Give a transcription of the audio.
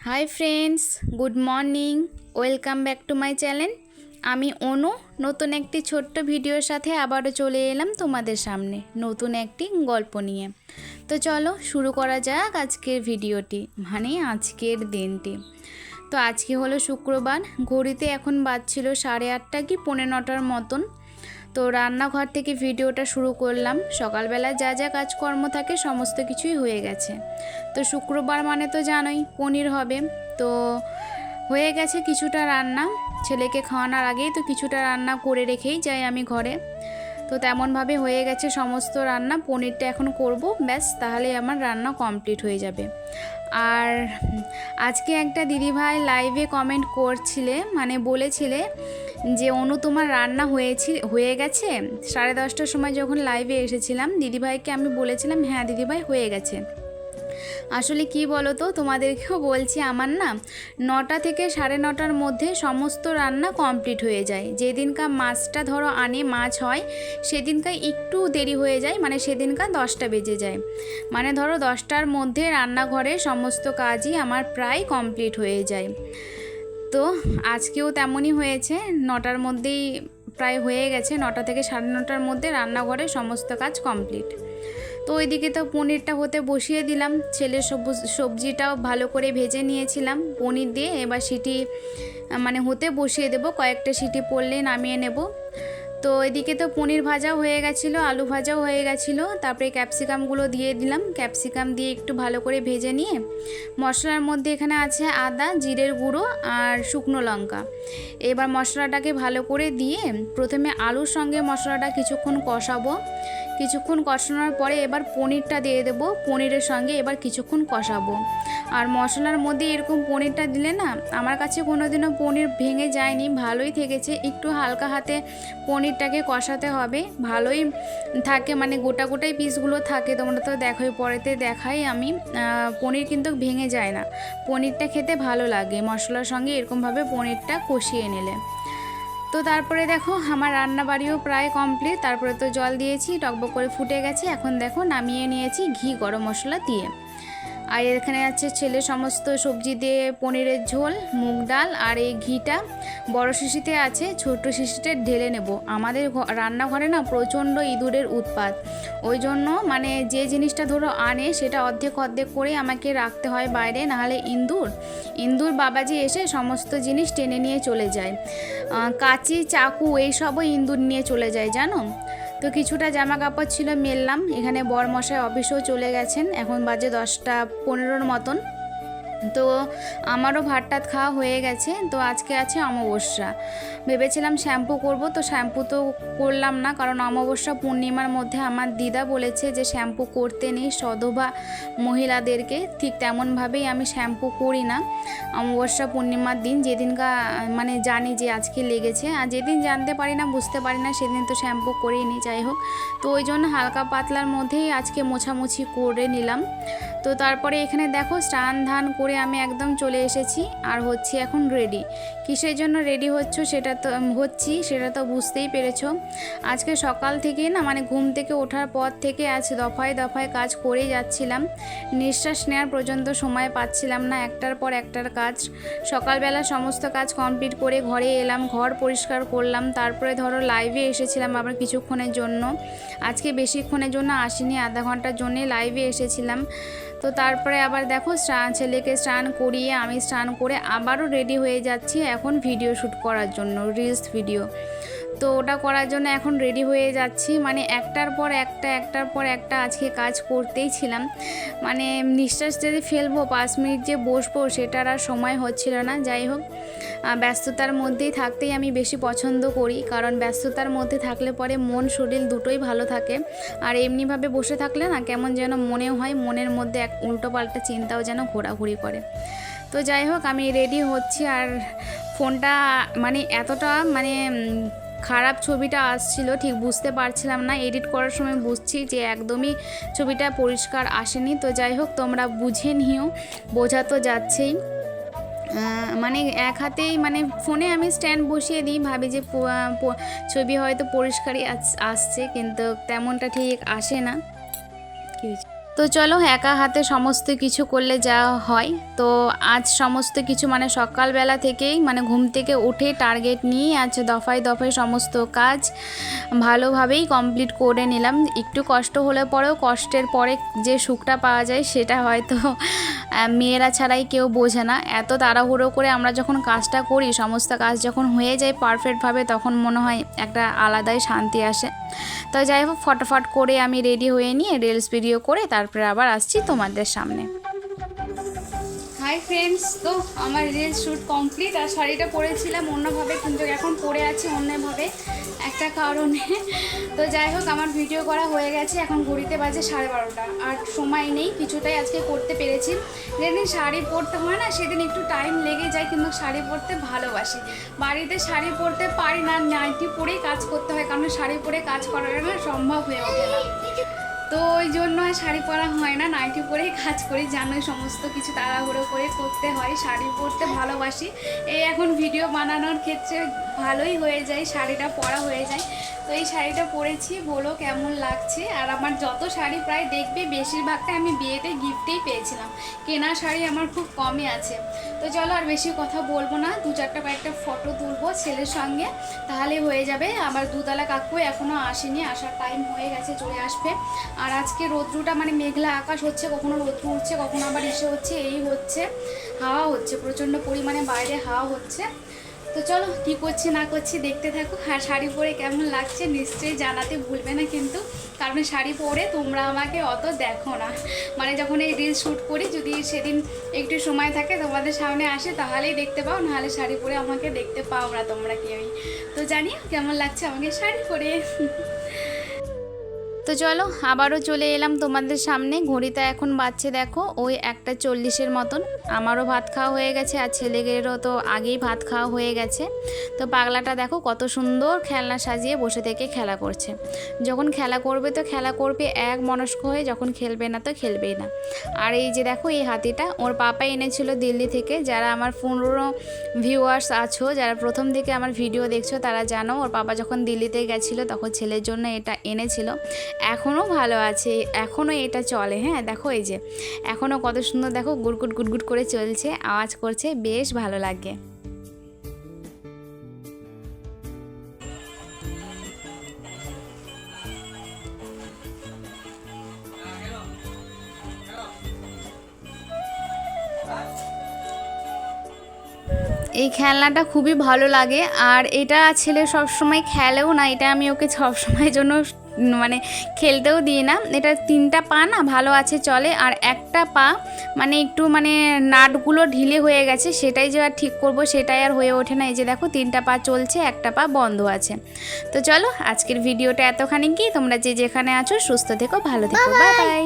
Hi friends, good morning. Welcome back to my channel. আমি অনু নতুন একটি ছোট্ট ভিডিওর সাথে আবারও চলে এলাম তোমাদের সামনে নতুন একটি গল্প নিয়ে। তো চলো শুরু করা যাক আজকের ভিডিওটি, মানে আজকের দিনটি। তো আজকে হলো শুক্রবার, ঘড়িতে এখন বাজছিল 8:30 কি 9:45 মতন। তো রান্নাঘর থেকে ভিডিওটা শুরু করলাম। সকালবেলা যা যা কাজকর্ম থাকে সমস্ত কিছুই হয়ে গেছে। তো শুক্রবার মানে তো জানোই পনির হবে। তো হয়ে গেছে কিছুটা রান্না, ছেলেকে খাওয়ানোর আগেই তো কিছুটা রান্না করে রেখেই যাই আমি ঘরে। তো তেমনভাবে হয়ে গেছে সমস্ত রান্না, পনিরটা এখন করব, ব্যাস তাহলেই আমার রান্না কমপ্লিট হয়ে যাবে। আর আজকে একটা দিদিভাই লাইভে কমেন্ট করছিলে, মানে বলেছিলে যে অনু তোমার রান্না হয়ে গেছে। 10:30টার সময় যখন লাইভে এসেছিলাম দিদিভাইকে আমি বলেছিলাম হ্যাঁ দিদিভাই হয়ে গেছে। আসলে কি বলো তো, তোমাদেরকেও বলছি আমার না 9টা থেকে 9:30টার মধ্যে সমস্ত রান্না কমপ্লিট হয়ে যায়। যেদিনকার মাছটা ধরো আনে মাছ হয় সেদিনকার একটু দেরি হয়ে যায়, মানে সেদিনকার 10টা বেজে যায়। মানে ধরো 10টার মধ্যে রান্নাঘরে সমস্ত কাজই আমার প্রায় কমপ্লিট হয়ে যায়। তো আজকেও তেমনই হয়েছে, 9টার মধ্যেই প্রায় হয়ে গেছে। 9টা থেকে 9:30টার মধ্যে রান্নাঘরে সমস্ত কাজ কমপ্লিট। তো ওইদিকে তো পনিরটা হতে বসিয়ে দিলাম, ছেলের সবজিটাও ভালো করে ভেজে নিয়েছিলাম পনির দিয়ে। এবার সিটি মানে হতে বসিয়ে দেব, কয়েকটা সিটি পড়লেই নামিয়ে নেব। তো এদিকে তো পনির ভাজাও হয়ে গেছিলো, আলু ভাজাও হয়ে গেছিলো। তারপরে ক্যাপসিকামগুলো দিয়ে দিলাম, ক্যাপসিকাম দিয়ে একটু ভালো করে ভেজে নিয়ে মশলার মধ্যে এখানে আছে আদা, জিরের গুঁড়ো আর শুকনো লঙ্কা। এবার মশলাটাকে ভালো করে দিয়ে প্রথমে আলুর সঙ্গে মশলাটা কিছুক্ষণ কষাবো। কিছুক্ষণ কষানোর পরে এবার পনিরটা দিয়ে দেবো, পনিরের সঙ্গে এবার কিছুক্ষণ কষাবো। আর মশলার মধ্যে এরকম পনিরটা দিলে না আমার কাছে কোনোদিনও পনির ভেঙে যায়নি, ভালোই থেকেছে। একটু হালকা হাতে পনিরটাকে কষাতে হবে, ভালোই থাকে, মানে গোটা গোটাই পিসগুলো থাকে। তোমরা তো দেখোই, পরেতে দেখাই আমি, পনির কিন্তু ভেঙে যায় না। পনিরটা খেতে ভালো লাগে মশলার সঙ্গে এরকমভাবে পনিরটা কষিয়ে নিলে। তো তারপরে দেখো আমার রান্নাবাড়িও প্রায় কমপ্লিট। তারপরে তো জল দিয়েছি, টকবক করে ফুটে গেছে। এখন দেখো নামিয়ে নিয়েছি ঘি গরম মশলা দিয়ে। আর এখানে আছে ছেলে সমস্ত সবজি দিয়ে পনিরের ঝোল, মুগ ডাল, আর এই ঘিটা বড় শিশিতে আছে, ছোট শিশিতে ঢেলে নেব। আমাদের রান্নাঘরে না প্রচণ্ড ইঁদুরের উৎপাত, ওই জন্য মানে যে জিনিসটা ধরো আনে সেটা অর্ধেক অর্ধেক করে আমাকে রাখতে হয় বাইরে, নাহলে ইঁদুর বাবাজি এসে সমস্ত জিনিস টেনে নিয়ে চলে যায়। কাঁচি, চাকু এইসবও ইঁদুর নিয়ে চলে যায় জানো। তো কিছুটা জামা কাপড় ছিল মেললাম। এখানে বরমশাই অফিসেও চলে গেছেন, এখন বাজে 10:15 মতন। তো আমারও ভাত টাত খাওয়া হয়ে গেছে। তো আজকে আছে অমাবস্যা, ভেবেছিলাম শ্যাম্পু করব, তো শ্যাম্পু তো করলাম না, কারণ অমাবস্যা পূর্ণিমার মধ্যে আমার দিদা বলেছে যে শ্যাম্পু করতে নেই সধবা মহিলাদেরকে। ঠিক তেমনভাবেই আমি শ্যাম্পু করি না অমাবস্যা পূর্ণিমার দিন, যেদিনকা মানে জানি যে আজকে লেগেছে। আর যেদিন জানতে পারি না বুঝতে পারি না সেদিন তো শ্যাম্পু করেই নিই। যাই হোক, তো ওই জন্য হালকা পাতলার মধ্যেই আজকে মোছামুছি করে নিলাম। তো তারপরে এখানে দেখো স্নান ধান করে আমি একদম চলে এসেছি, আর হচ্ছি এখন রেডি। কিসের জন্য রেডি সেটা তো বুঝতেই পেরেছো। আজকে সকাল থেকেই না, মানে ঘুম থেকে ওঠার পর থেকে আজ দফায় দফায় কাজ করেই যাচ্ছিলাম, নিঃশ্বাস নেওয়ার পর্যন্ত সময় পাচ্ছিলাম না, একটার পর একটার কাজ। সকালবেলা সমস্ত কাজ কমপ্লিট করে ঘরে এলাম, ঘর পরিষ্কার করলাম। তারপরে ধরো লাইভে এসেছিলাম আবার কিছুক্ষণের জন্য, আজকে বেশিক্ষণের জন্য আসিনি, আধা ঘন্টার জন্যে লাইভে এসেছিলাম। তো তারপরে আবার দেখো ছেলেকে স্নান করিয়ে আমি স্নান করে আবারও রেডি হয়ে যাচ্ছি এখন ভিডিও শ্যুট করার জন্য, রিলস ভিডিও। তো ওটা করার জন্য এখন রেডি হয়ে যাচ্ছি, মানে একটার পর একটা আজকে কাজ করতেই ছিলাম। মানে নিঃশ্বাস যদি ফেলবো 5 মিনিট যে বসবো সেটার আর সময় হচ্ছিল না। যাই হোক, ব্যস্ততার মধ্যেই থাকতেই আমি বেশি পছন্দ করি, কারণ ব্যস্ততার মধ্যে থাকলে পরে মন শরীর দুটোই ভালো থাকে। আর এমনিভাবে বসে থাকলে না কেমন যেন মনেও হয়, মনের মধ্যে এক উল্টোপাল্টা চিন্তাও যেন ঘোরাঘুরি করে। তো যাই হোক, আমি রেডি হচ্ছি। আর ফোনটা মানে এতটা মানে খারাপ ছবিটা আসছিল, ঠিক বুঝতে পারছিলাম না। এডিট করার সময় বুঝছি যে একদমই ছবিটা পরিষ্কার আসেনি। তো যাই হোক, তোমরা বুঝে নিও, বোঝা তো যাচ্ছেই। মানে এক হাতেই মানে ফোনে আমি স্ট্যান্ড বসিয়ে দিই, ভাবি যে ছবি হয়তো পরিষ্কারই আসছে, কিন্তু তেমনটা ঠিক আসে না। তো চলো, একা হাতে সমস্ত কিছু করলে যা হয়, তো আজ সমস্ত কিছু মানে সকালবেলা থেকেই মানে ঘুম থেকে উঠে টার্গেট নিয়ে আজ দফায় দফায় সমস্ত কাজ ভালোভাবেই কমপ্লিট করে নিলাম। একটু কষ্ট হলে পরেও কষ্টের পরে যে সুখটা পাওয়া যায় সেটা হয়তো মেয়েরা ছাড়াই কেউ বোঝে না। এত তাড়াহুড়ো করে আমরা যখন কাজটা করি, সমস্ত কাজ যখন হয়ে যায় পারফেক্টভাবে, তখন মনে হয় একটা আলাদাই শান্তি আসে। তো যাই হোক, ফটাফট করে আমি রেডি হয়ে নিয়ে রিলস ভিডিও করে তারপরে আবার আসছি তোমাদের সামনে। হাই ফ্রেন্ডস, তো আমার রিলস শ্যুট কমপ্লিট। আর শাড়িটা পরেছিলাম অন্যভাবে, কিন্তু এখন পরে আছি অন্যভাবে একটা কারণে। তো যাই হোক, আমার ভিডিও করা হয়ে গেছে, এখন ঘড়িতে বাজে 12:30, আর সময় নেই, কিছুটাই আজকে করতে পেরেছি। যেদিন শাড়ি পরতে হয় না সেদিন একটু টাইম লেগে যায়, কিন্তু শাড়ি পরতে ভালোবাসি। বাড়িতে শাড়ি পরতে পারি না, নাইটি পরেই কাজ করতে হয়, কারণ শাড়ি পরে কাজ করাটা না সম্ভব হয়ে ওঠে না। তো ওই জন্য আর শাড়ি পরা হয় না, নাইটি পরেই কাজ করি। জানোই সমস্ত কিছু তাড়াহুড়ো করে করতে হয়। শাড়ি পরতে ভালোবাসি, এই এখন ভিডিও বানানোর ক্ষেত্রে ভালোই হয়ে যায়, শাড়িটা পরা হয়ে যায়। তো এই শাড়িটা পরেছি, বলো কেমন লাগছে। আর আমার যত শাড়ি প্রায় দেখবে বেশিরভাগটা আমি বিয়েতে গিফটেই পেয়েছিলাম, কেনা শাড়ি আমার খুব কমই আছে। তো চলো আর বেশি কথা বলবো না, 2-4টা কয়েকটা ফটো তুলবো ছেলের সঙ্গে, তাহলে হয়ে যাবে। আবার দুতলা কাকু এখনও আসেনি, আসার টাইম হয়ে গেছে, চলে আসবে। আর আজকে রৌদ্রটা মানে মেঘলা আকাশ হচ্ছে, কখনো রৌদ্র উঠছে, কখনো আবার এসে হচ্ছে, এই হচ্ছে। হাওয়া হচ্ছে প্রচণ্ড পরিমাণে, বাইরে হাওয়া হচ্ছে। তো চলো, কী করছি না করছি দেখতে থাকো। আর শাড়ি পরে কেমন লাগছে নিশ্চয়ই জানাতে ভুলবে না কিন্তু, কারণ শাড়ি পরে তোমরা আমাকে অত দেখো না। মানে যখন এই রিলস শ্যুট করি, যদি সেদিন একটু সময় থাকে তোমাদের সামনে আসে তাহলেই দেখতে পাও, নাহলে শাড়ি পরে আমাকে দেখতে পাও না তোমরা কেউই। তো জানি কেমন লাগছে আমাকে শাড়ি পরে। তো চলো, আবারও চলে এলাম তোমাদের সামনে। ঘড়িতে এখন বাজছে দেখো ওই 1:40 মতন। আমারও ভাত খাওয়া হয়ে গেছে, আর ছেলেদেরও তো আগেই ভাত খাওয়া হয়ে গেছে। তো পাগলাটা দেখো কত সুন্দর খেলনা সাজিয়ে বসে থেকে খেলা করছে। যখন খেলা করবে তো খেলা করবে এক মনস্ক হয়ে, যখন খেলবে না তো খেলবেই না। আর এই যে দেখো এই হাতিটা ওর পাপা এনেছিল দিল্লি থেকে। যারা আমার 15 ভিউয়ার্স আছো, যারা প্রথম থেকে আমার ভিডিও দেখছো, তারা জানো ওর পাপা যখন দিল্লিতে গেছিলো তখন ছেলের জন্য এটা এনেছিল। এখনও ভালো আছে, এখনও এটা চলে। হ্যাঁ দেখো, এই যে এখনও কত সুন্দর দেখো গুড়গুট গুড়গুট করে চলছে, আওয়াজ করছে, বেশ ভালো লাগে। এই খেলনাটা খুবই ভালো লাগে, আর এটা ছেলে সবসময় খেলেও না, এটা আমি ওকে সবসময়ের জন্য মানে খেলতেও দিই না। এটা 3টা পা না ভালো আছে চলে, আর একটা পা মানে একটু মানে নাটগুলো ঢিলে হয়ে গেছে, সেটাই যে আর ঠিক করব সেটাই আর হয়ে ওঠে না। এই যে দেখো 3টা পা চলছে, একটা পা বন্ধ আছে। তো চলো, আজকের ভিডিওটা এতখানি কি, তোমরা যে যেখানে আছো সুস্থ থেকো, ভালো থেকো, বাই বাই।